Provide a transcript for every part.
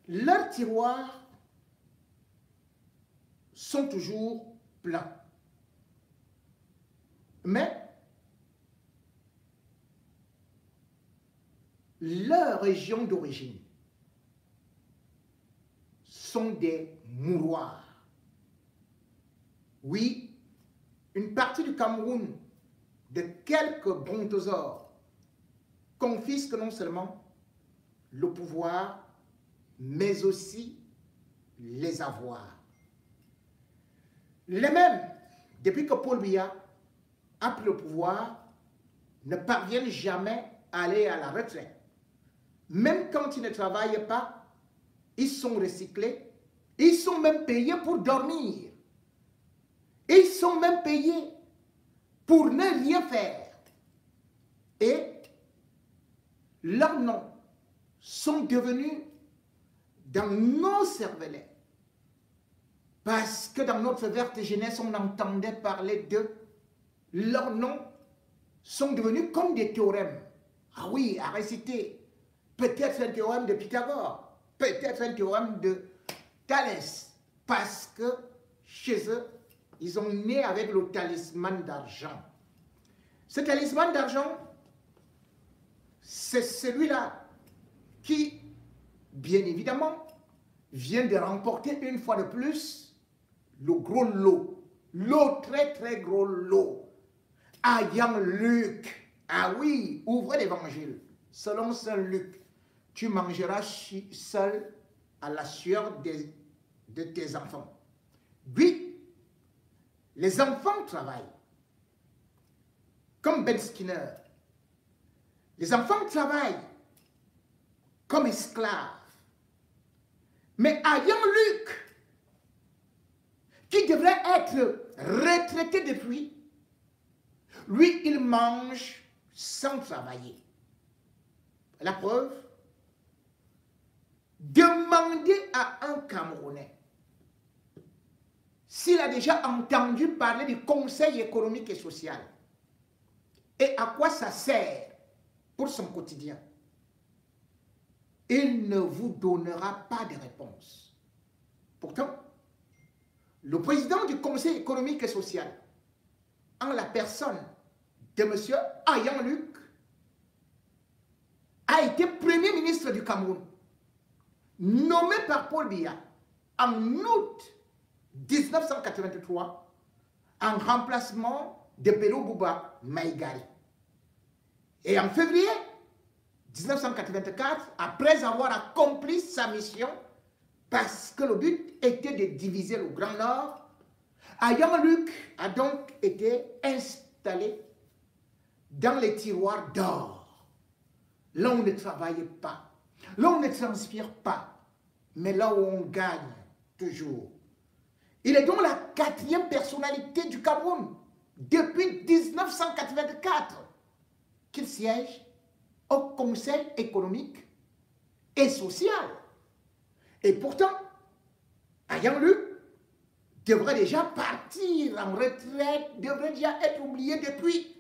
leurs tiroirs sont toujours pleins. Mais leurs régions d'origine sont des mouroirs. Oui, une partie du Cameroun de quelques brontosaures confisque non seulement le pouvoir, mais aussi les avoirs. Les mêmes, depuis que Paul Biya a pris le pouvoir, ne parviennent jamais à aller à la retraite. Même quand ils ne travaillent pas, ils sont recyclés, ils sont même payés pour dormir. Ils sont même payés pour ne rien faire. Et leurs noms sont devenus dans nos cervelets. Parce que dans notre verte jeunesse, on entendait parler d'eux. Leurs noms sont devenus comme des théorèmes. Ah oui, à réciter. Peut-être un théorème de Pythagore. Peut-être un théorème de Thalès. Parce que chez eux, ils ont né avec le talisman d'argent. Ce talisman d'argent, c'est celui-là qui, bien évidemment, vient de remporter une fois de plus le gros lot. Lot, très très gros lot. Ayant Luc. Ah oui, ouvrez l'évangile. Selon Saint Luc, tu mangeras seul à la sueur de tes enfants. Oui, les enfants travaillent. Comme Ben Skinner. Les enfants travaillent comme esclaves. Mais ayant Luc, qui devrait être retraité depuis, lui, il mange sans travailler. La preuve, demandez à un Camerounais s'il a déjà entendu parler du Conseil économique et social et à quoi ça sert pour son quotidien. Il ne vous donnera pas de réponse. Pourtant, le président du Conseil économique et social, en la personne de M. Ayant Luc, a été Premier ministre du Cameroun, nommé par Paul Biya en août 1983 en remplacement de Bello Bouba Maïgari. Et en février 1984, après avoir accompli sa mission, parce que le but était de diviser le Grand Nord, Ayant Luc a donc été installé dans les tiroirs d'or. Là où on ne travaille pas, là où on ne transpire pas, mais là où on gagne toujours. Il est donc la quatrième personnalité du Cameroun depuis 1984 qu'il siège au Conseil économique et social. Et pourtant, Ayant Luc devrait déjà partir en retraite, devrait déjà être oublié depuis.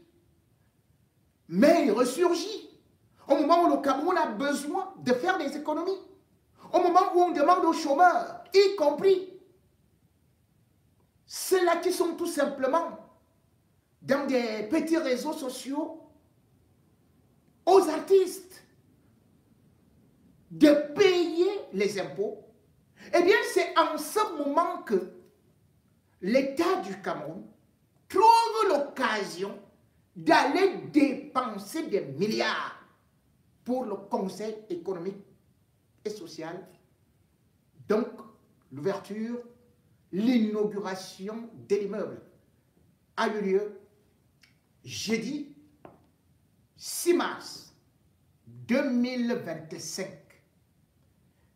Mais il ressurgit au moment où le Cameroun a besoin de faire des économies, au moment où on demande aux chômeurs, y compris ceux-là qui sont tout simplement dans des petits réseaux sociaux, aux artistes, de payer les impôts. Eh bien, c'est en ce moment que l'État du Cameroun trouve l'occasion d'aller dépenser des milliards pour le Conseil économique et social. Donc, l'ouverture, l'inauguration de l'immeuble a eu lieu jeudi 6 mars 2025.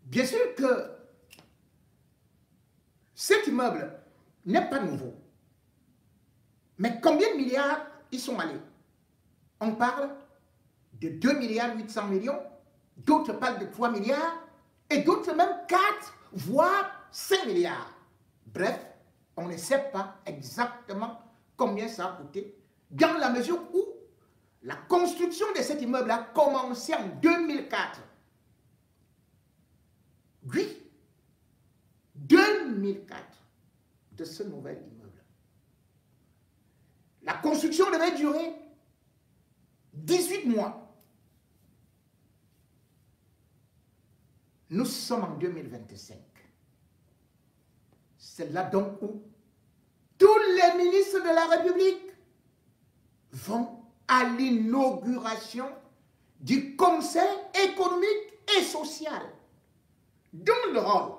Bien sûr que cet immeuble n'est pas nouveau. Mais combien de milliards ils sont allés? On parle de 2 milliards 800 millions, d'autres parlent de 3 milliards, et d'autres même 4, voire 5 milliards. Bref, on ne sait pas exactement combien ça a coûté, dans la mesure où la construction de cet immeuble a commencé en 2004. Oui, 2004 de ce nouvel immeuble. La construction devait durer 18 mois. Nous sommes en 2025. C'est là donc où tous les ministres de la République vont à l'inauguration du Conseil économique et social, dont le rôle,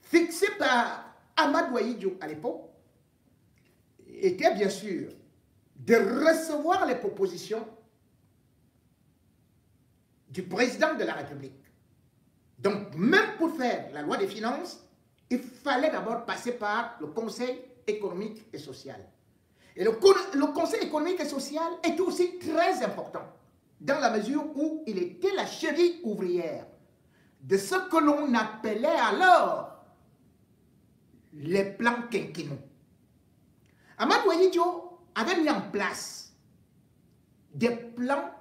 fixé par Amadou Ahidjo à l'époque, était bien sûr de recevoir les propositions du président de la République. Donc, même pour faire la loi des finances, il fallait d'abord passer par le Conseil économique et social. Et le Conseil économique et social est aussi très important, dans la mesure où il était la cheville ouvrière de ce que l'on appelait alors les plans quinquennaux. Amadou Ahidjo avait mis en place des plans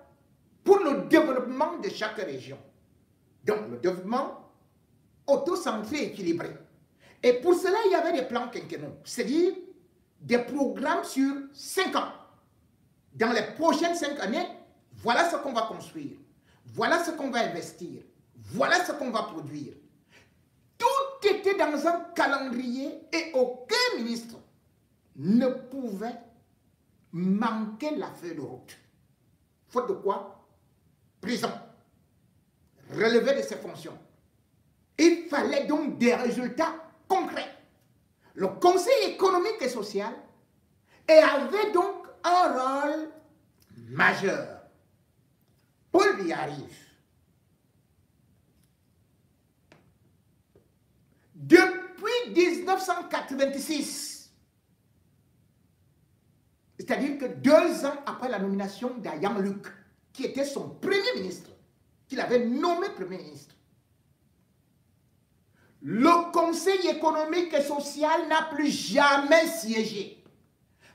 pour le développement de chaque région. Donc, le développement autocentré équilibré. Et pour cela, il y avait des plans quinquennaux, c'est-à-dire des programmes sur 5 ans. Dans les prochaines 5 années, voilà ce qu'on va construire, voilà ce qu'on va investir, voilà ce qu'on va produire. Tout était dans un calendrier et aucun ministre ne pouvait manquer la feuille de route. Faute de quoi? Prison. Relevé de ses fonctions. Il fallait donc des résultats concrets. Le Conseil économique et social avait donc un rôle majeur. Paul Biya arrive. Depuis 1986, c'est-à-dire que 2 ans après la nomination d'Ayang Luc, qui était son premier ministre, qu'il avait nommé premier ministre, le Conseil économique et social n'a plus jamais siégé.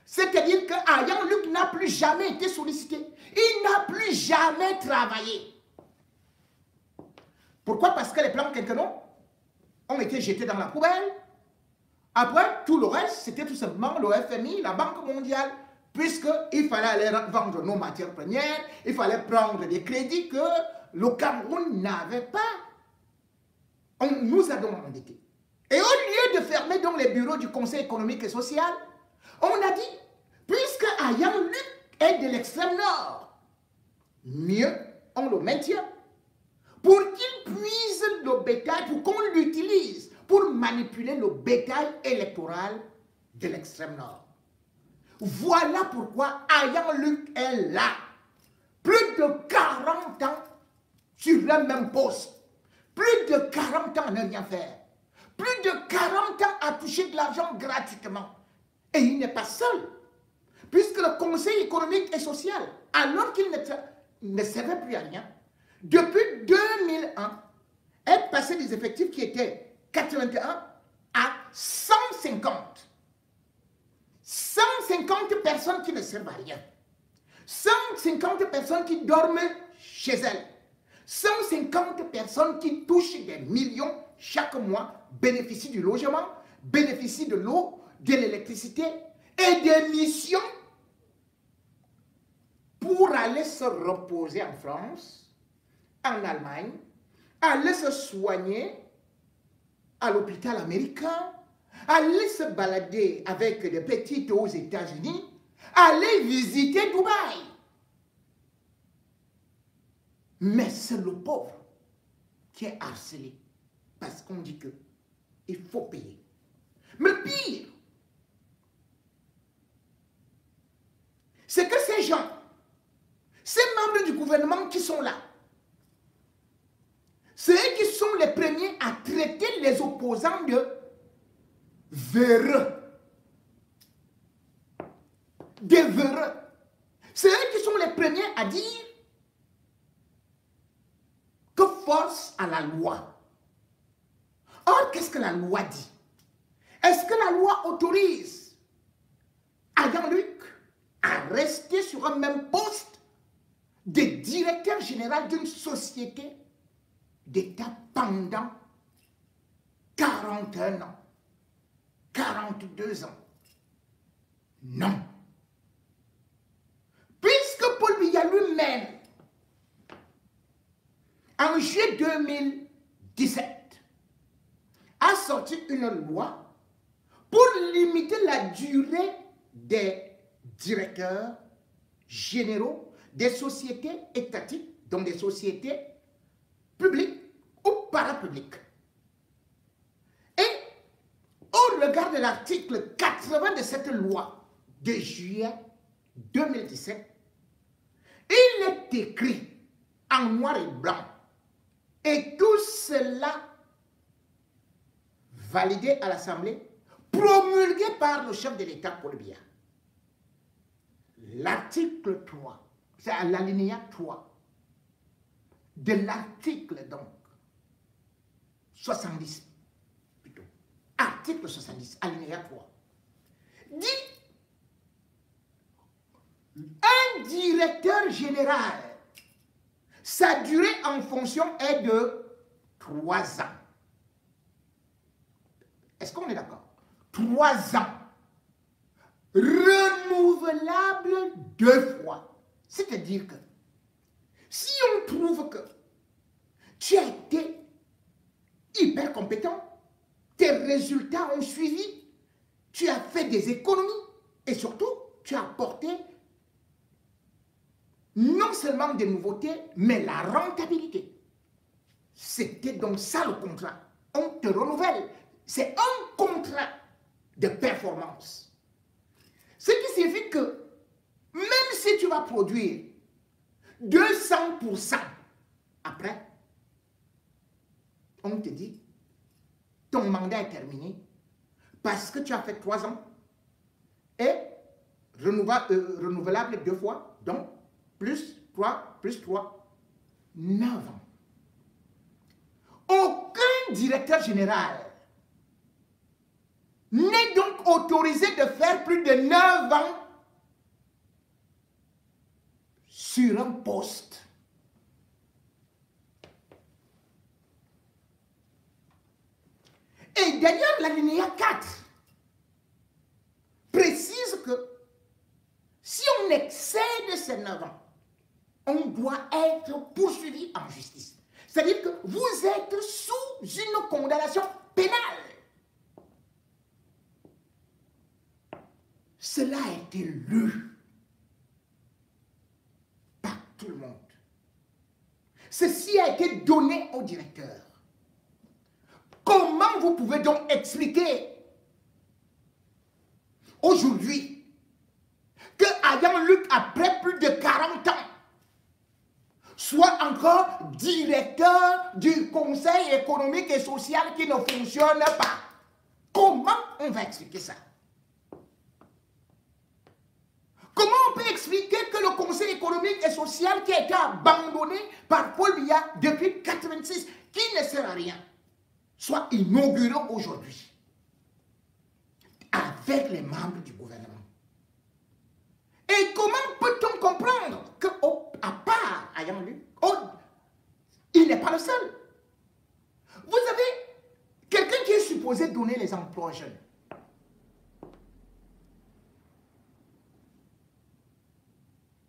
C'est-à-dire qu'Ayang Luc n'a plus jamais été sollicité. Il n'a plus jamais travaillé. Pourquoi? Parce que les plans quinquennaux ont été jetés dans la poubelle. Après, tout le reste, c'était tout simplement le FMI, la Banque mondiale, puisqu'il fallait aller vendre nos matières premières, il fallait prendre des crédits que le Cameroun n'avait pas. On nous a donc endettés. Et au lieu de fermer donc les bureaux du Conseil économique et social, on a dit, puisque Ayang Luc est de l'extrême nord, mieux on le maintient pour qu'il puise le bétail, pour qu'on l'utilise pour manipuler le bétail électoral de l'extrême nord. Voilà pourquoi Ayang Luc est là. Plus de 40 ans sur le même poste. Plus de 40 ans à ne rien faire. Plus de 40 ans à toucher de l'argent gratuitement. Et il n'est pas seul. Puisque le Conseil économique et social, alors qu'il ne servait plus à rien, depuis 2001, est passé des effectifs qui étaient 81 à 150. 150 personnes qui ne servent à rien. 150 personnes qui dorment chez elles. 150 personnes qui touchent des millions chaque mois, bénéficient du logement, bénéficient de l'eau, de l'électricité et des missions pour aller se reposer en France, en Allemagne, aller se soigner à l'hôpital américain, aller se balader avec des petites aux États-Unis, aller visiter Dubaï. Mais c'est le pauvre qui est harcelé parce qu'on dit qu'il faut payer. Mais pire, c'est que ces gens, ces membres du gouvernement qui sont là, c'est eux qui sont les premiers à traiter les opposants de véreux. Des véreux. C'est eux qui sont les premiers à dire que force à la loi. Or, qu'est-ce que la loi dit? Est-ce que la loi autorise Ayang Luc à rester sur un même poste de directeur général d'une société d'État pendant 41 ans, 42 ans. Non. Puisque Paul Biya lui-même, en juillet 2017, a sorti une loi pour limiter la durée des directeurs généraux des sociétés étatiques, donc des sociétés publiques ou parapubliques. Et au regard de l'article 80 de cette loi de juillet 2017, il est écrit en noir et blanc, et tout cela validé à l'Assemblée, promulgué par le chef de l'État Paul Biya. L'article 3, c'est à l'alinéa 3 de l'article donc 70, plutôt, article 70, alinéa 3, dit un directeur général, sa durée en fonction est de 3 ans. Est-ce qu'on est d'accord? 3 ans. Renouvelable 2 fois. C'est-à-dire que si on trouve que tu as été hyper compétent, tes résultats ont suivi, tu as fait des économies et surtout, tu as apporté non seulement des nouveautés, mais la rentabilité. C'était donc ça le contrat. On te renouvelle. C'est un contrat de performance. Ce qui signifie que même si tu vas produire 200% après, on te dit, ton mandat est terminé parce que tu as fait 3 ans et renouvelable 2 fois, donc plus 3, 9 ans. Aucun directeur général n'est donc autorisé de faire plus de 9 ans sur un poste. Et d'ailleurs, l'alinéa 4 précise que si on excède ces 9 ans, on doit être poursuivi en justice. C'est-à-dire que vous êtes sous une condamnation pénale. Cela a été lu par tout le monde. Ceci a été donné au directeur. Comment vous pouvez donc expliquer aujourd'hui que Ayam Luc, après plus de 40 ans, soit encore directeur du Conseil économique et social qui ne fonctionne pas? Comment on va expliquer ça? Comment on peut expliquer que le Conseil économique et social qui a été abandonné par Paul Biya depuis 1986, qui ne sert à rien, soit inauguré aujourd'hui avec les membres du gouvernement? Et comment peut-on comprendre qu'à part Ayam Luc, il n'est pas le seul? Vous avez quelqu'un qui est supposé donner les emplois aux jeunes.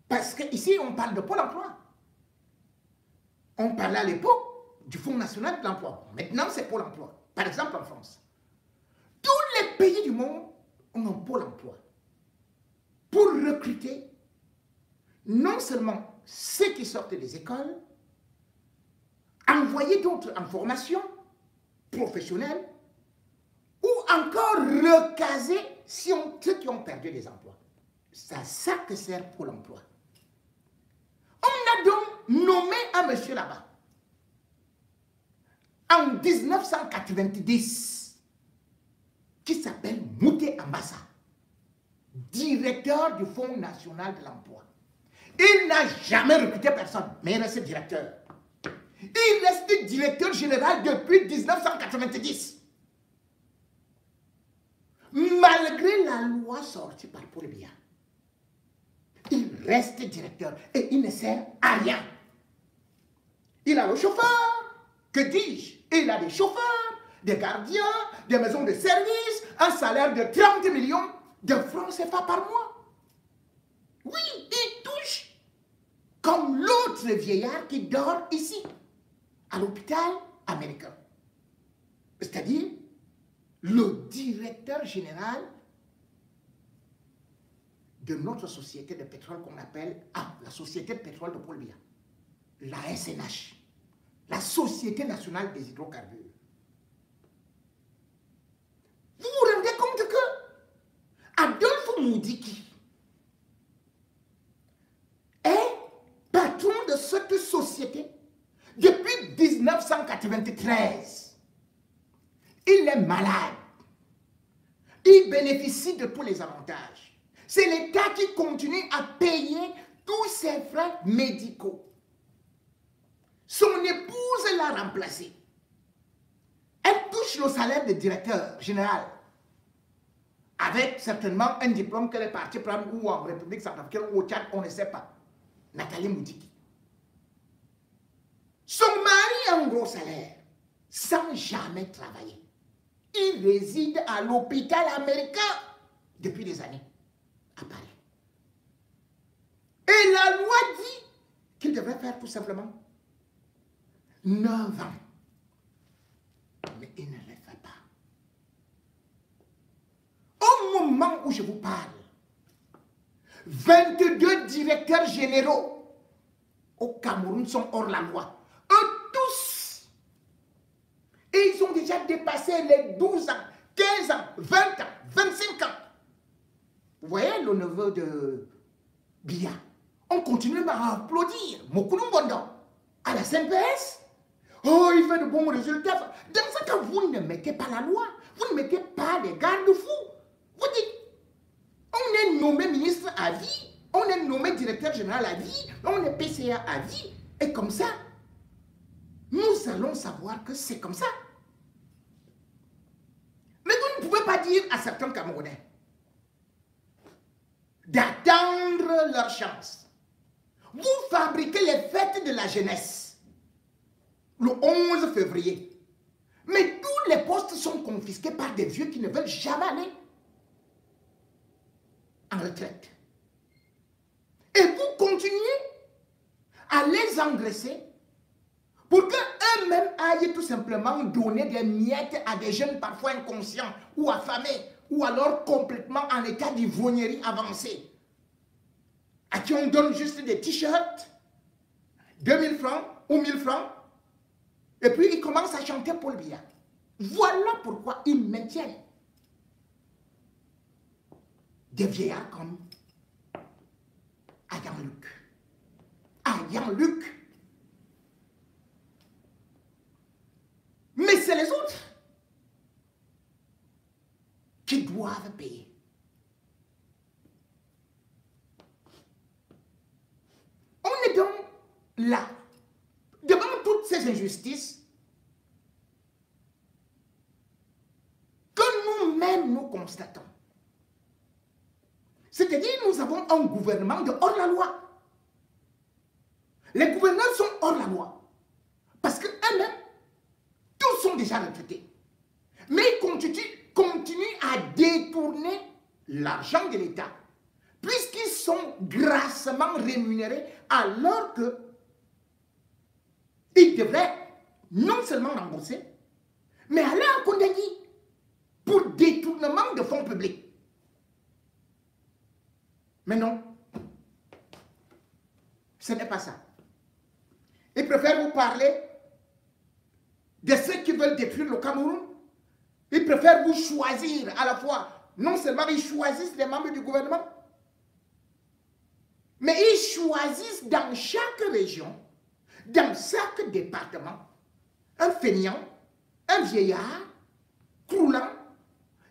Parce qu'ici, on parle de Pôle emploi. On parlait à l'époque du Fonds national de l'emploi. Maintenant, c'est Pôle emploi. Par exemple, en France. Tous les pays du monde ont un Pôle emploi pour recruter non seulement ceux qui sortent des écoles, envoyer d'autres en formation professionnelle ou encore recaser ceux qui ont perdu des emplois. C'est à ça que sert Pôle emploi. On a donc nommé un monsieur là-bas en 1990 qui s'appelle Mouté Ambassa, directeur du Fonds national de l'emploi. Il n'a jamais recruté personne, mais il reste directeur. Il reste directeur général depuis 1990. Malgré la loi sortie par Paul Biya, il reste directeur et il ne sert à rien. Il a le chauffeur, Que dis-je? Il a des chauffeurs, des gardiens, des maisons de service, un salaire de 30 millions de francs CFA par mois. Oui, il touche comme l'autre vieillard qui dort ici, à l'hôpital américain. C'est-à-dire le directeur général de notre société de pétrole qu'on appelle la Société de pétrole de Paul Biya, la SNH, la Société nationale des hydrocarbures. Vous vous rendez compte que Adolphe Moudiki est patron de cette société depuis 1993. Il est malade. Il bénéficie de tous les avantages. C'est l'État qui continue à payer tous ses frais médicaux. Son épouse l'a remplacé. Elle touche le salaire de directeur général, avec certainement un diplôme qu'elle est partie prendre ou en République centrafricaine ou au Tchad, on ne sait pas. Nathalie Moudiki. Son mari a un gros salaire, sans jamais travailler. Il réside à l'hôpital américain depuis des années, à Paris. Et la loi dit qu'il devrait faire tout simplement 9 ans. Mais il ne le fait pas. Au moment où je vous parle, 22 directeurs généraux au Cameroun sont hors la loi. Eux tous. Et ils ont déjà dépassé les 12 ans, 15 ans, 20 ans, 25 ans. Vous voyez le neveu de Biya. On continue à applaudir. Mokulu Mbondo. À la CNPS. Oh, il fait de bons résultats. Dans ce cas, vous ne mettez pas la loi. Vous ne mettez pas les garde-fous. Vous dites, on est nommé ministre à vie, on est nommé directeur général à vie, on est PCA à vie. Et comme ça, nous allons savoir que c'est comme ça. Mais vous ne pouvez pas dire à certains Camerounais d'attendre leur chance. Vous fabriquez les fêtes de la jeunesse le 11 février. Mais tous les postes sont confisqués par des vieux qui ne veulent jamais aller en retraite. Et vous continuez à les engraisser pour qu'eux-mêmes aillent tout simplement donner des miettes à des jeunes parfois inconscients ou affamés ou alors complètement en état d'ivrognerie avancée, à qui on donne juste des t-shirts, 2000 francs ou 1000 francs, et puis ils commencent à chanter Paul Biya. Voilà pourquoi ils maintiennent des vieillards comme Ayan-Luc. Ayan-Luc. Mais c'est les autres qui doivent payer. On est donc là, devant toutes ces injustices, que nous-mêmes nous constatons. C'est-à-dire, nous avons un gouvernement de hors-la-loi. Les gouverneurs sont hors-la-loi. Parce qu'eux-mêmes, tous sont déjà retraités. Mais ils continuent à détourner l'argent de l'État. Puisqu'ils sont grassement rémunérés alors que ils devraient non seulement rembourser, mais aller en condamné pour détournement de fonds publics. Mais non, ce n'est pas ça. Ils préfèrent vous parler de ceux qui veulent détruire le Cameroun. Ils préfèrent vous choisir à la fois. Non seulement ils choisissent les membres du gouvernement, mais ils choisissent dans chaque région, dans chaque département, un fainéant, un vieillard, croulant,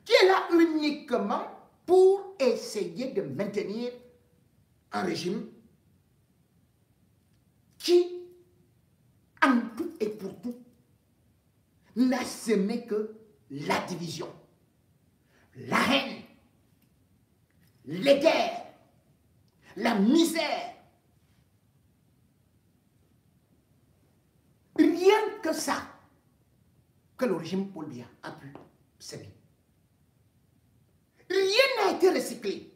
qui est là uniquement pour essayer de maintenir un régime qui, en tout et pour tout, n'a semé que la division, la haine, les guerres, la misère. Rien que ça que le régime Paul Biya a pu s'aimer. Rien n'a été recyclé.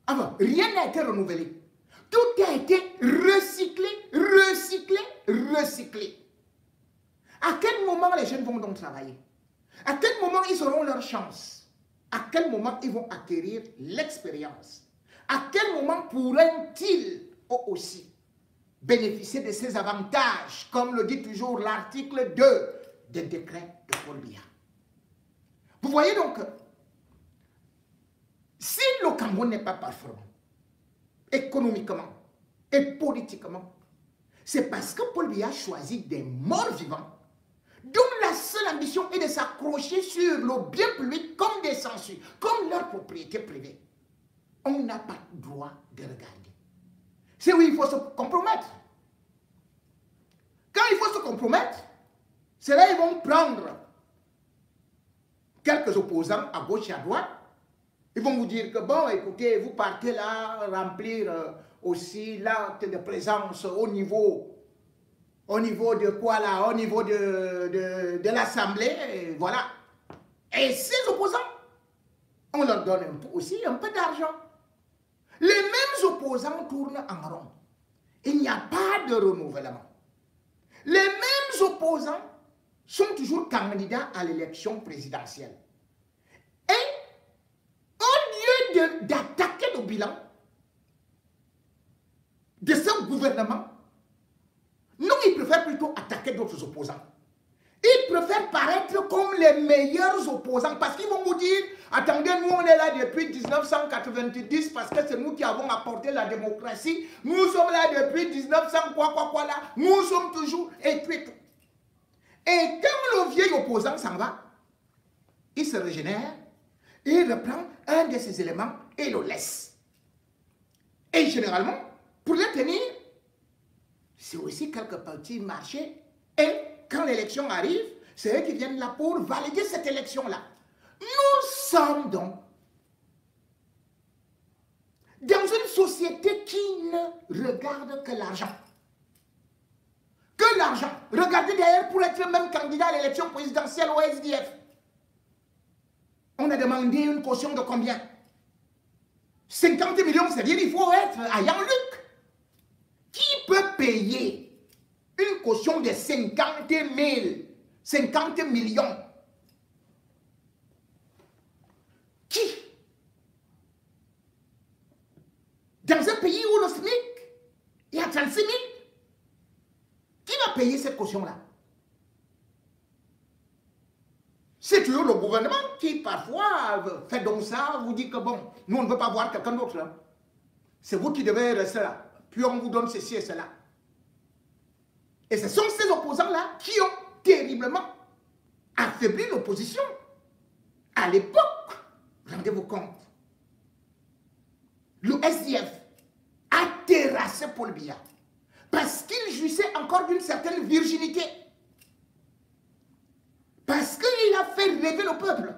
Enfin, rien n'a été renouvelé. Tout a été recyclé, recyclé, recyclé. À quel moment les jeunes vont donc travailler? À quel moment ils auront leur chance? À quel moment ils vont acquérir l'expérience? À quel moment pourront-ils aussi bénéficier de ces avantages, comme le dit toujours l'article 2 des décrets de Paul Biya? Vous voyez donc, si le Cameroun n'est pas performant, économiquement et politiquement, c'est parce que Paul Biya choisit des morts vivants dont la seule ambition est de s'accrocher sur le bien public comme des sensus, comme leur propriété privée. On n'a pas le droit de regarder. C'est où il faut se compromettre. Quand il faut se compromettre, c'est là qu'ils vont prendre quelques opposants à gauche et à droite. Ils vont vous dire que bon, écoutez, vous partez là remplir aussi l'acte de présence au niveau de quoi là? Au niveau de l'Assemblée, voilà. Et ces opposants, on leur donne aussi un peu d'argent. Les mêmes opposants tournent en rond. Il n'y a pas de renouvellement. Les mêmes opposants sont toujours candidats à l'élection présidentielle. Et au lieu d'attaquer le bilan de ce gouvernement, non, ils préfèrent plutôt attaquer d'autres opposants. Ils préfèrent paraître comme les meilleurs opposants parce qu'ils vont vous dire, attendez, nous on est là depuis 1990 parce que c'est nous qui avons apporté la démocratie. Nous sommes là depuis 1900 quoi là. Nous sommes toujours et tout. Et quand le vieil opposant s'en va, il se régénère, il reprend un de ces éléments et le laisse. Et généralement, pour le tenir, c'est aussi quelques petits marchés. Et quand l'élection arrive, c'est eux qui viennent là pour valider cette élection-là. Nous sommes donc dans une société qui ne regarde que l'argent. Que l'argent. Regardez d'ailleurs pour être même candidat à l'élection présidentielle au SDF. On a demandé une caution de combien? 50 millions, c'est-à-dire il faut être à Yann-Luc. Qui peut payer une caution de 50 millions? Qui? Dans un pays où le SMIC est à 36 000, qui va payer cette caution-là? C'est toujours le gouvernement qui parfois fait donc ça, vous dit que bon, nous on ne veut pas voir quelqu'un d'autre là. C'est vous qui devez rester là. Puis on vous donne ceci et cela. Et ce sont ces opposants-là qui ont terriblement affaibli l'opposition. À l'époque, rendez-vous compte, le SDF a terrassé Paul Biya parce qu'il jouissait encore d'une certaine virginité. Parce qu'il a fait rêver le peuple.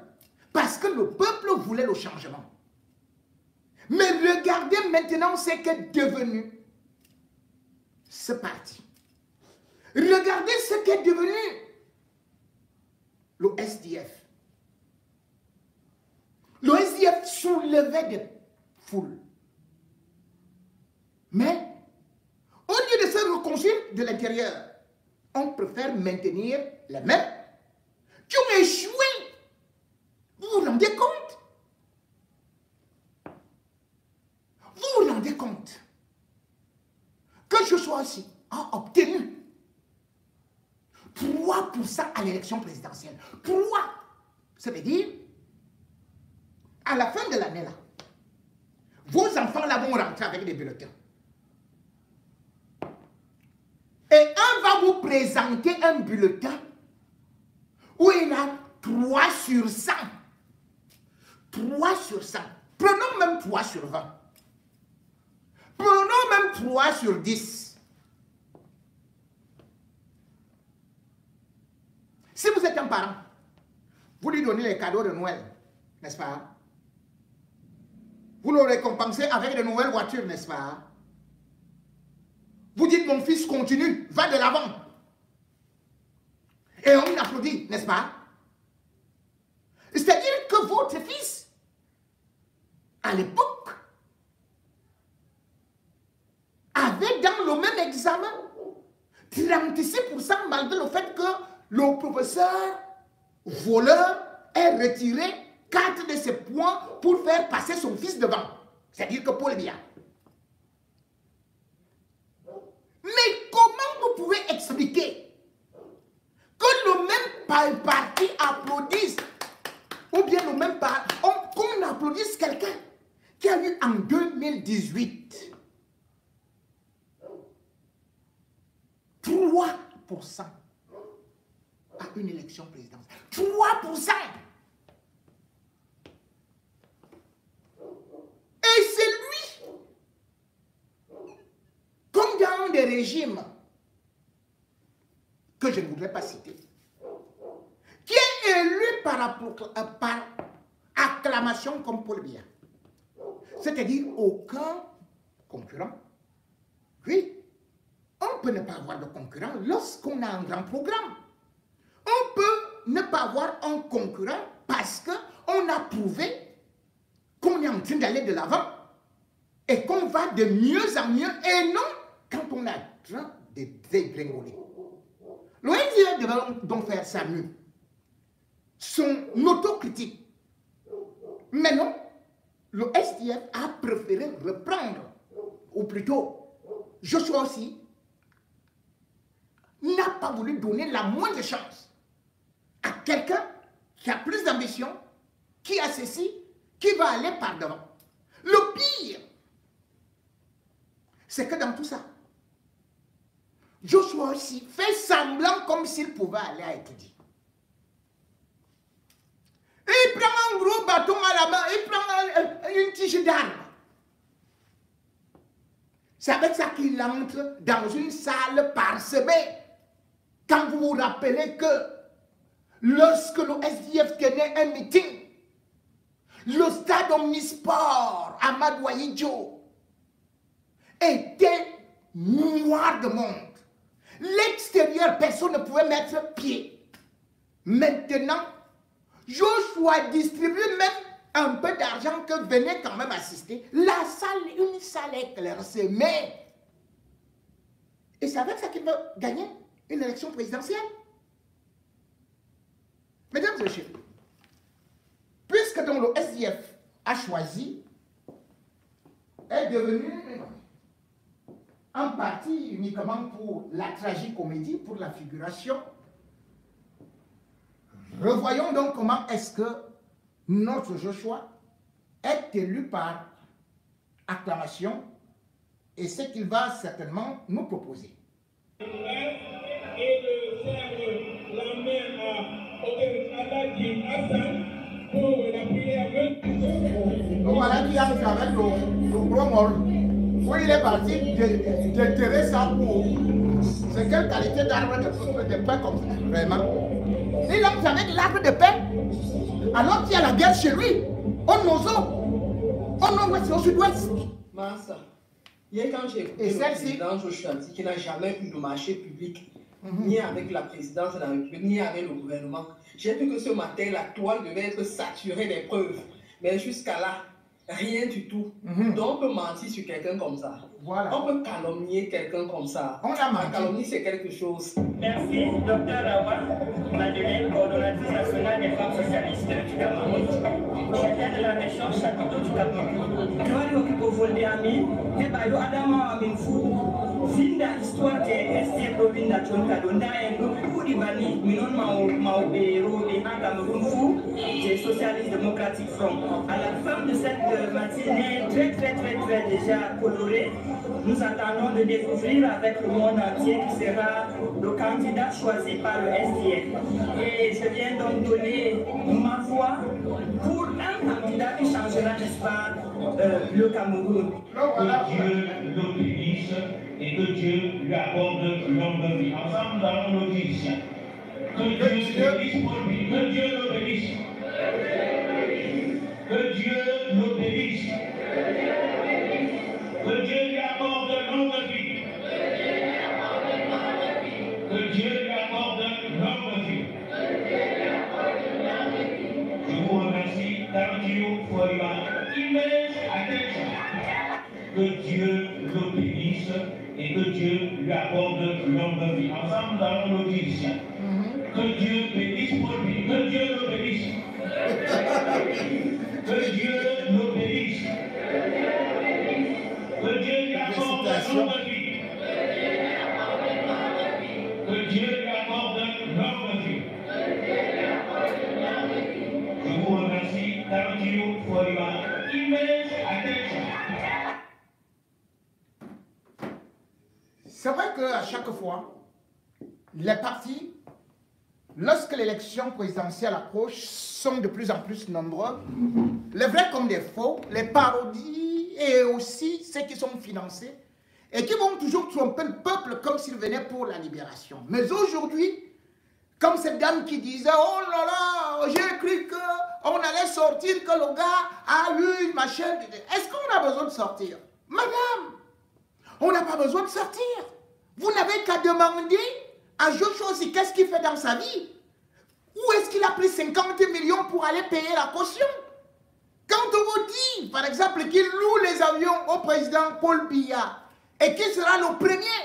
Parce que le peuple voulait le changement. Mais regardez maintenant ce qu'est devenu ce parti. Regardez ce qu'est devenu le SDF. Le SDF soulevait des foules. Mais, au lieu de se reconstruire de l'intérieur, on préfère maintenir les mêmes qui ont échoué. Vous vous rendez compte? Vous vous rendez compte que je sois aussi a obtenu 3% à l'élection présidentielle. 3. Ça veut dire, à la fin de l'année là, vos enfants là vont rentrer avec des bulletins. Et on va vous présenter un bulletin où il y a 3 sur 100. 3 sur 100. Prenons même 3 sur 20. Prenons même 3 sur 10. Si vous êtes un parent, vous lui donnez les cadeaux de Noël, n'est-ce pas? Vous le récompensez avec de nouvelles voitures, n'est-ce pas? Vous dites, mon fils continue, va de l'avant. applaudi, n'est-ce pas? C'est-à-dire que votre fils, à l'époque, avait dans le même examen 36% malgré le fait que le professeur voleur ait retiré 4 de ses points pour faire passer son fils devant. C'est-à-dire que Paul Biya. Mais comment vous pouvez expliquer que le même parti applaudisse, ou bien le même parti, qu'on applaudisse quelqu'un qui a eu en 2018 3% à une élection présidentielle. 3%. Et c'est lui, comme dans des régimes que je ne voudrais pas citer, qui est élu par acclamation comme Paul Biya. C'est-à-dire aucun concurrent. Oui, on peut ne pas avoir de concurrent lorsqu'on a un grand programme. On peut ne pas avoir un concurrent parce qu'on a prouvé qu'on est en train d'aller de l'avant et qu'on va de mieux en mieux et non quand on est en train de dégringoler. L'ONG devrait donc faire ça mieux. Son autocritique. Mais non, le SDF a préféré reprendre, ou plutôt, Joshua aussi, n'a pas voulu donner la moindre chance à quelqu'un qui a plus d'ambition, qui a ceci, qui va aller par devant. Le pire, c'est que dans tout ça, Joshua aussi fait semblant comme s'il pouvait aller à étudier. Il prend un gros bâton à la main, il prend une tige d'arbre. C'est avec ça qu'il entre dans une salle parsemée. Quand vous vous rappelez que lorsque le SDF tenait un meeting, le stade Omnisport à Madouaïdjo était noir de monde. L'extérieur, personne ne pouvait mettre pied. Maintenant, Joshua distribue même un peu d'argent que venait quand même assister. La salle, une salle éclairée. Et c'est avec ça qu'il veut gagner une élection présidentielle. Mesdames et messieurs, puisque donc le SDF a choisi, est devenu un parti uniquement pour la tragicomédie, pour la figuration, revoyons donc comment est-ce que notre Joshua est élu par acclamation et ce qu'il va certainement nous proposer. Et de faire la main à Hassan pour la prière. Donc voilà qui entre avec le gros mort. Où il est parti déterrer ça pour. C'est quelle qualité d'arbre de pain comme ça, vraiment. Il entre avec l'arbre de pain, alors qu'il y a la guerre chez lui, au Nozo, au nord-ouest et au sud-ouest. Massa, hier quand j'ai écouté le président Joshua dit qu'il n'a jamais eu de marché public, ni avec la présidence de la République, ni avec le gouvernement, j'ai vu que ce matin, la toile devait être saturée des preuves. Mais jusqu'à là, rien du tout. Donc on peut mentir sur quelqu'un comme ça. Voilà. On peut calomnier quelqu'un comme ça. On a menti. La calomnie, c'est quelque chose. Merci, Dr Rawa, Madeleine, coordonnatrice nationale des femmes socialistes du Cameroun. Chacun de la région Château du Cameroun. Je vais occuper pour vous amis, et par le Adama Aminfou, Zinda histoire de ST Provinda John Kadonda et beaucoup d'Ibani, Minon Maobero et un Cameroun fou, des socialistes démocratiques front. À la fin de cette matinée très déjà colorée, nous attendons de découvrir avec le monde entier qui sera le candidat choisi par le SDF. Et je viens donc donner ma voix pour un candidat qui changera, n'est-ce pas, le Cameroun. Que Dieu le bénisse et que Dieu lui accorde longue vie. Ensemble, nous allons nous dire ici. Que Dieu le bénisse pour lui. Que Dieu le bénisse. Que Dieu le bénisse. Que Dieu lui accorde longue vie. Que Dieu lui accorde longue vie. ensemble dans nos notices. Que Dieu bénisse pour lui, que Dieu le bénisse. Que Dieu le bénisse. Que Dieu lui accorde un longue vie. Que Dieu lui accorde une longue vie. Je vous remercie. Thank you for your immense attention. C'est vrai qu'à chaque fois, les partis, lorsque l'élection présidentielle approche, sont de plus en plus nombreux. Les vrais comme des faux, les parodies et aussi ceux qui sont financés et qui vont toujours tromper le peuple comme s'il venait pour la libération. Mais aujourd'hui, comme cette dame qui disait, oh là là, j'ai cru qu'on allait sortir, que le gars a eu une machine. Est-ce qu'on a besoin de sortir? Madame, on n'a pas besoin de sortir. Vous n'avez qu'à demander à Joshua aussi qu'est-ce qu'il fait dans sa vie. Où est-ce qu'il a pris 50 millions pour aller payer la caution? Quand on vous dit, par exemple, qu'il loue les avions au président Paul Biya et qu'il sera le premier,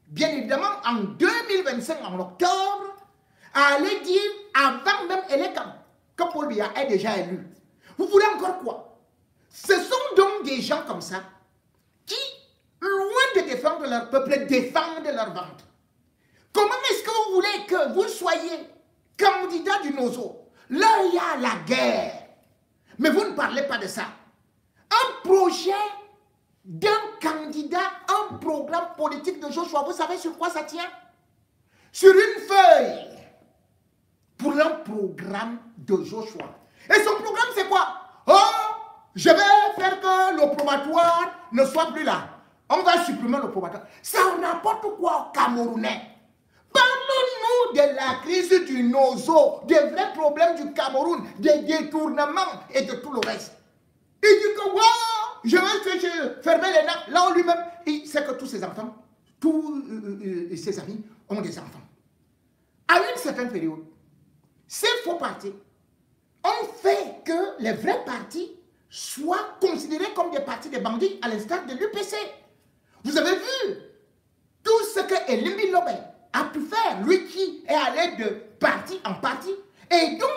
bien évidemment, en 2025, en octobre, à aller dire, avant même l'élection, que Paul Biya est déjà élu. Vous voulez encore quoi? Ce sont donc des gens comme ça qui, loin de défendre leur peuple, défendent leur ventre. Comment est-ce que vous voulez que vous soyez candidat du Nozo? Là, il y a la guerre. Mais vous ne parlez pas de ça. Un projet d'un candidat, un programme politique de Joshua, vous savez sur quoi ça tient? Sur une feuille. Pour un programme de Joshua. Et son programme, c'est quoi? Oh, je vais faire que le probatoire ne soit plus là. On va supprimer le probatoire. Ça rapporte quoi aux Camerounais? Parlons-nous de la crise du Nozo, des vrais problèmes du Cameroun, des détournements et de tout le reste. Il dit que, wow, je vais fermer les nappes. Là, lui-même, il sait que tous ses enfants, tous ses amis ont des enfants. À une certaine période, ces faux partis ont fait que les vrais partis soient considérés comme des partis de bandits, à l'instar de l'UPC. Vous avez vu tout ce que Elimbi Lobé a pu faire, lui qui est allé de parti en parti. Et donc,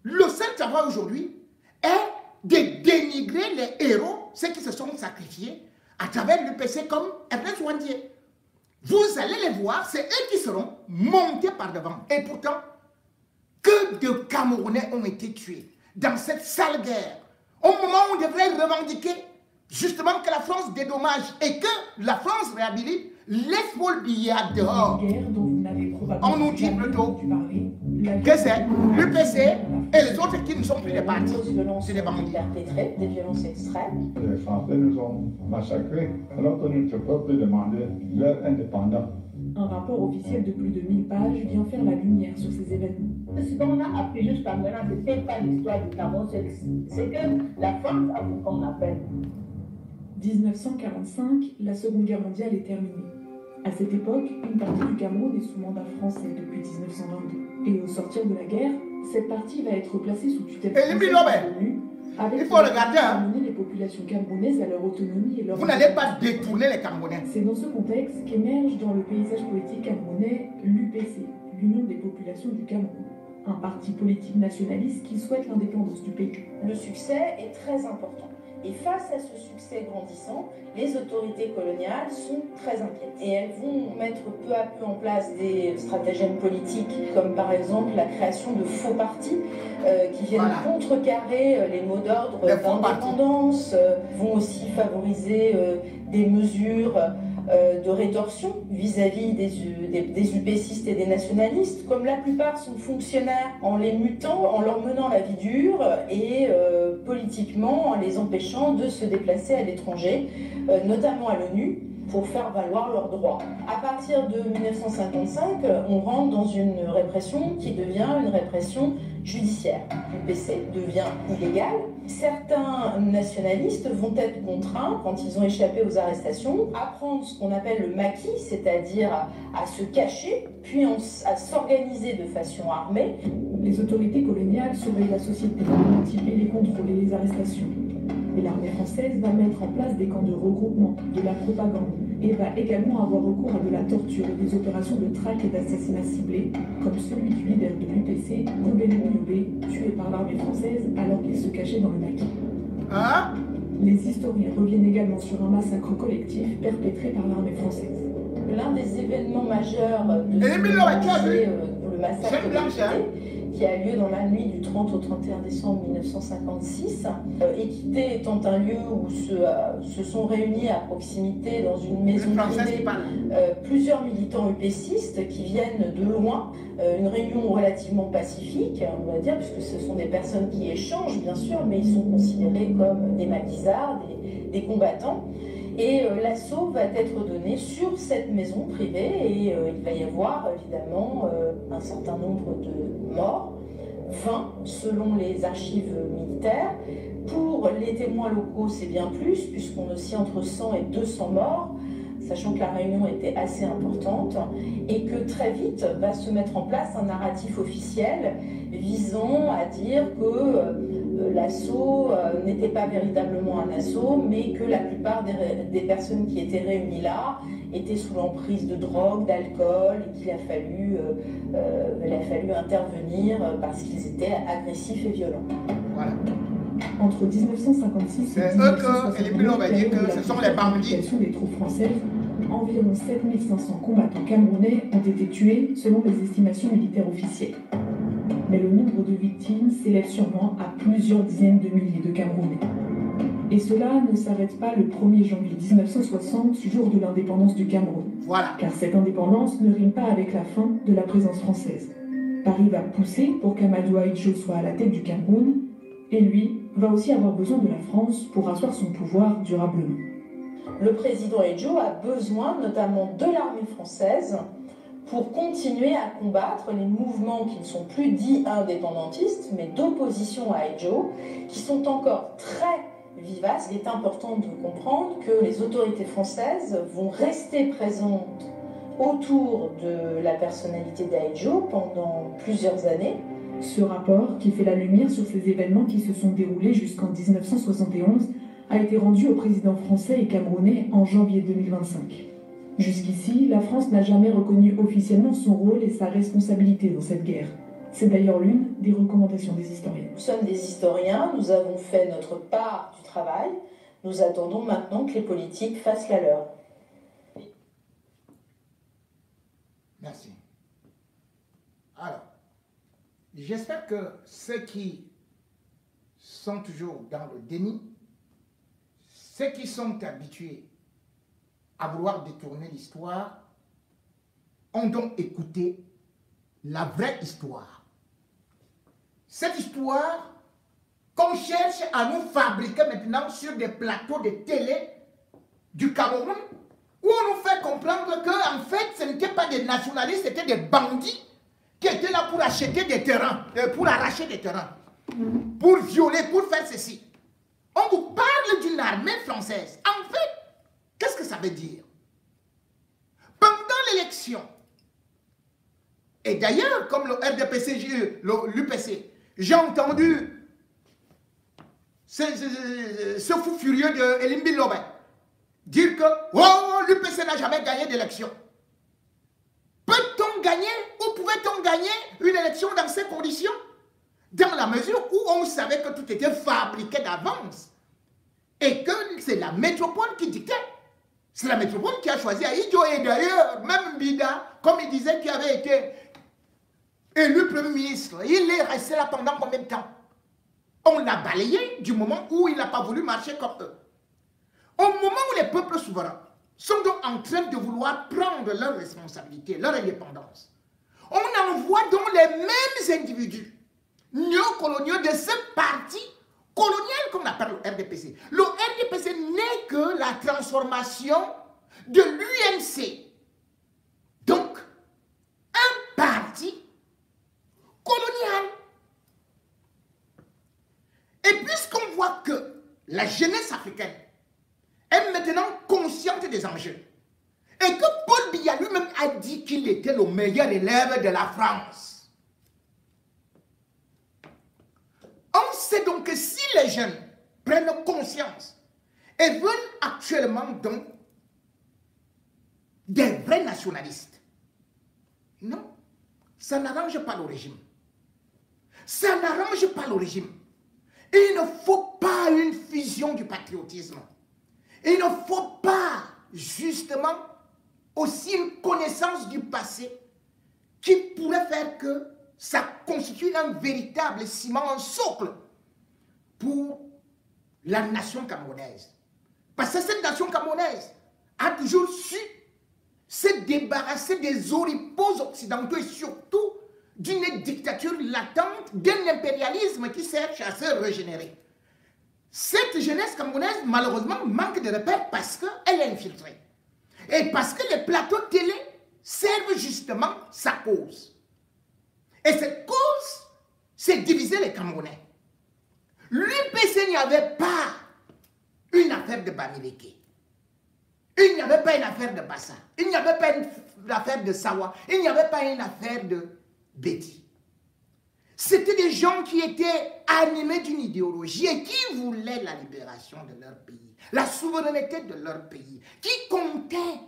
le seul travail aujourd'hui est de dénigrer les héros, ceux qui se sont sacrifiés à travers l'UPC comme Ernest Ouandié. Vous allez les voir, c'est eux qui seront montés par devant. Et pourtant, que de Camerounais ont été tués dans cette sale guerre, au moment où on devrait revendiquer justement que la France dédommage et que la France réhabilite. Laisse Paul Biya dehors. On nous dit plutôt que c'est l'UPC et les autres qui ne sont plus des partis. C'est des bandits. Des violences extrêmes. Les Français nous ont massacrés alors que notre peuple demandait leur indépendance. Un rapport officiel de plus de 1000 pages vient faire la lumière sur ces événements. Ce qu'on a appris jusqu'à maintenant, ce n'était pas l'histoire du Cameroun, c'est que la France a voulu qu'on appelle. 1945, la Seconde Guerre mondiale est terminée. À cette époque, une partie du Cameroun est sous mandat français depuis 1922. Et au sortir de la guerre, cette partie va être placée sous tutelle française de l'ONU, avec il faut regarder, hein. les populations camerounaises à leur autonomie et leur... Vous n'allez pas détourner les Camerounais. C'est dans ce contexte qu'émerge dans le paysage politique camerounais l'UPC, l'Union des populations du Cameroun. Un parti politique nationaliste qui souhaite l'indépendance du pays. Le succès est très important. Et face à ce succès grandissant, les autorités coloniales sont très inquiètes. Et elles vont mettre peu à peu en place des stratagèmes politiques, comme par exemple la création de faux partis qui viennent contrecarrer les mots d'ordre d'indépendance, vont aussi favoriser des mesures de rétorsion vis-à-vis des UPCistes et des nationalistes. Comme la plupart sont fonctionnaires, en les mutant, en leur menant la vie dure et politiquement en les empêchant de se déplacer à l'étranger, notamment à l'ONU, pour faire valoir leurs droits. À partir de 1955, on rentre dans une répression qui devient une répression judiciaire. L'UPC devient illégal. Certains nationalistes vont être contraints, quand ils ont échappé aux arrestations, à prendre ce qu'on appelle le maquis, c'est-à-dire à se cacher, puis à s'organiser de façon armée. Les autorités coloniales surveillent la société, multiplient les contrôles et les arrestations. Et l'armée française va mettre en place des camps de regroupement, de la propagande, et va également avoir recours à de la torture et des opérations de traque et d'assassinat ciblés, comme celui du leader de l'UPC, Ngombele Muyombe, tué par l'armée française alors qu'il se cachait dans le maquis. Hein? Les historiens reviennent également sur un massacre collectif perpétré par l'armée française. L'un des événements majeurs de le massacre qui a lieu dans la nuit du 30 au 31 décembre 1956. Équité étant un lieu où se sont réunis à proximité dans une maison privée plusieurs militants UPCistes qui viennent de loin, une réunion relativement pacifique, on va dire, puisque ce sont des personnes qui échangent bien sûr, mais ils sont considérés comme des maquisards, des combattants. Et l'assaut va être donné sur cette maison privée et il va y avoir évidemment un certain nombre de morts, 20 selon les archives militaires. Pour les témoins locaux, c'est bien plus, puisqu'on oscille entre 100 et 200 morts, sachant que la réunion était assez importante et que très vite va se mettre en place un narratif officiel visant à dire que l'assaut n'était pas véritablement un assaut, mais que la plupart des personnes qui étaient réunies là étaient sous l'emprise de drogue, d'alcool, et qu'il a fallu intervenir parce qu'ils étaient agressifs et violents. Voilà. Entre 1956 et 1962, ce sont les bandits des troupes françaises, environ 7500 combattants camerounais ont été tués selon les estimations militaires officielles. Mais le nombre de victimes s'élève sûrement à plusieurs dizaines de milliers de Camerounais. Et cela ne s'arrête pas le 1er janvier 1960, jour de l'indépendance du Cameroun. Voilà. Car cette indépendance ne rime pas avec la fin de la présence française. Paris va pousser pour qu'Amadou Ahidjo soit à la tête du Cameroun, et lui va aussi avoir besoin de la France pour asseoir son pouvoir durablement. Le président Ahidjo a besoin notamment de l'armée française pour continuer à combattre les mouvements qui ne sont plus dits indépendantistes, mais d'opposition à Ahidjo, qui sont encore très vivaces. Il est important de comprendre que les autorités françaises vont rester présentes autour de la personnalité d'Ahidjo pendant plusieurs années. Ce rapport, qui fait la lumière sur ces événements qui se sont déroulés jusqu'en 1971, a été rendu au président français et camerounais en janvier 2025. Jusqu'ici, la France n'a jamais reconnu officiellement son rôle et sa responsabilité dans cette guerre. C'est d'ailleurs l'une des recommandations des historiens. Nous sommes des historiens, nous avons fait notre part du travail, nous attendons maintenant que les politiques fassent la leur. Merci. Alors, j'espère que ceux qui sont toujours dans le déni, ceux qui sont habitués à vouloir détourner l'histoire, ont donc écouté la vraie histoire. Cette histoire qu'on cherche à nous fabriquer maintenant sur des plateaux de télé du Cameroun, où on nous fait comprendre qu'en fait, ce n'étaient pas des nationalistes, c'était des bandits qui étaient là pour acheter des terrains, pour arracher des terrains, pour violer, pour faire ceci. On vous parle d'une armée française. En fait, qu'est-ce que ça veut dire? Pendant l'élection, et d'ailleurs, comme le RDPC, l'UPC, j'ai entendu ce fou furieux de Elimbi Lobé dire que oh, l'UPC n'a jamais gagné d'élection. Peut-on gagner ou pouvait-on gagner une élection dans ces conditions? Dans la mesure où on savait que tout était fabriqué d'avance et que c'est la métropole qui dictait. C'est la métropole qui a choisi Ahidjo et d'ailleurs, même Bida, comme il disait qu'il avait été élu Premier ministre, il est resté là pendant combien de temps? On l'a balayé du moment où il n'a pas voulu marcher comme eux. Au moment où les peuples souverains sont donc en train de vouloir prendre leurs responsabilités, leur indépendance, on envoie donc les mêmes individus néocoloniaux de ce parti colonial qu'on appelle le RDPC. Le RDPC n'est que la transformation de l'UNC. Donc, un parti colonial. Et puisqu'on voit que la jeunesse africaine est maintenant consciente des enjeux, et que Paul Biya lui-même a dit qu'il était le meilleur élève de la France, on sait donc que si les jeunes, prennent conscience et veulent actuellement donc des vrais nationalistes. Non, ça n'arrange pas le régime. Ça n'arrange pas le régime. Il ne faut pas une fusion du patriotisme. Il ne faut pas, justement, aussi une connaissance du passé qui pourrait faire que ça constitue un véritable ciment, un socle pour la nation camerounaise. Parce que cette nation camerounaise a toujours su se débarrasser des oripeaux occidentaux et surtout d'une dictature latente, d'un impérialisme qui cherche à se régénérer. Cette jeunesse camerounaise, malheureusement, manque de repères parce qu'elle est infiltrée. Et parce que les plateaux télé servent justement sa cause. Et cette cause, c'est diviser les Camerounais. L'UPC n'y avait pas une affaire de Bamileke. Il n'y avait pas une affaire de Bassa. Il n'y avait pas une affaire de Sawa. Il n'y avait pas une affaire de Betty. C'était des gens qui étaient animés d'une idéologie et qui voulaient la libération de leur pays, la souveraineté de leur pays, qui comptaient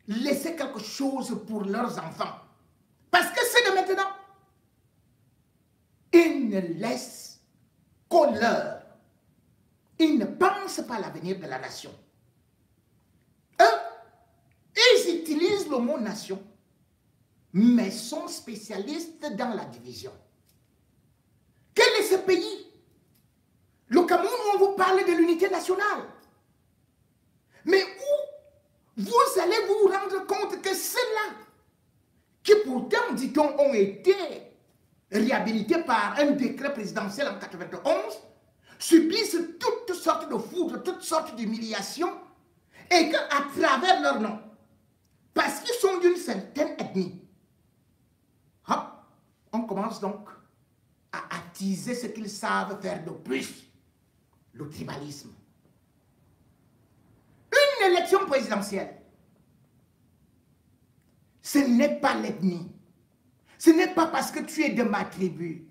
laisser quelque chose pour leurs enfants. Parce que c'est de maintenant. Ils ne laissent qu'au leur. Ils ne pensent pas à l'avenir de la nation. Eux, ils utilisent le mot nation, mais sont spécialistes dans la division. Quel est ce pays? Le Cameroun où on vous parle de l'unité nationale. Mais où vous allez vous rendre compte que ceux-là, qui pourtant, dit-on, ont été réhabilités par un décret présidentiel en 1991, subissent toutes sortes de foudres, toutes sortes d'humiliations, et qu'à travers leur nom, parce qu'ils sont d'une certaine ethnie, hop, on commence donc à attiser ce qu'ils savent faire de plus, le tribalisme. Une élection présidentielle, ce n'est pas l'ethnie, ce n'est pas parce que tu es de ma tribu,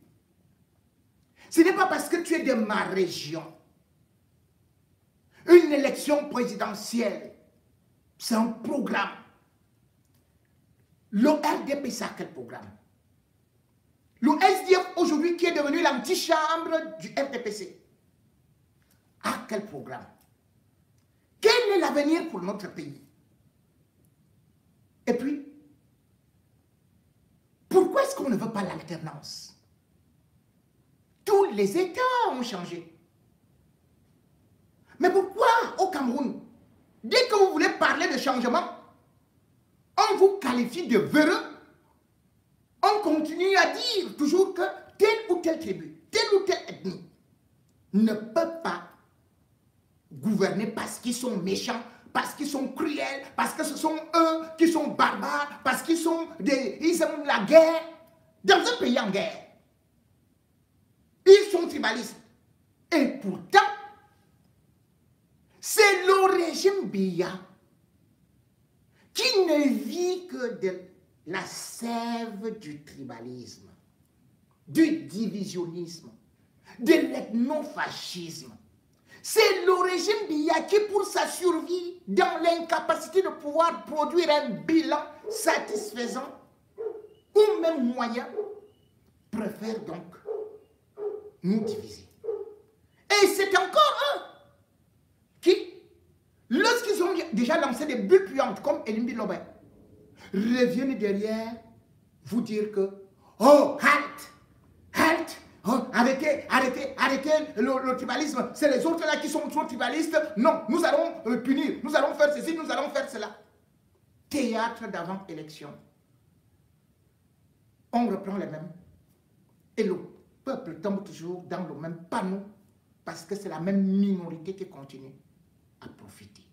ce n'est pas parce que tu es de ma région. Une élection présidentielle, c'est un programme. Le RDP, c'est quel programme? Le SDF aujourd'hui qui est devenu l'antichambre du RDPC. À quel programme? Quel est l'avenir pour notre pays? Et puis, pourquoi est-ce qu'on ne veut pas l'alternance? Tous les États ont changé. Mais pourquoi au Cameroun, dès que vous voulez parler de changement, on vous qualifie de véreux? On continue à dire toujours que telle ou telle tribu, telle ou telle ethnie ne peut pas gouverner parce qu'ils sont méchants, parce qu'ils sont cruels, parce que ce sont eux qui sont barbares, parce qu'ils ils aiment la guerre. Dans un pays en guerre, ils sont tribalistes. Et pourtant, c'est le régime Biya qui ne vit que de la sève du tribalisme, du divisionnisme, de l'ethnofascisme. C'est le régime Biya qui, pour sa survie, dans l'incapacité de pouvoir produire un bilan satisfaisant ou même moyen, préfère donc nous diviser. Et c'est encore eux qui, lorsqu'ils ont déjà lancé des bulles puantes comme Elimbi Lobé, reviennent derrière vous dire que oh, halt, oh, arrêtez le tribalisme, c'est les autres là qui sont trop tribalistes, non, nous allons punir, nous allons faire ceci, nous allons faire cela. Théâtre d'avant-élection. On reprend les mêmes. Et le peuple tombe toujours dans le même panneau parce que c'est la même minorité qui continue à profiter.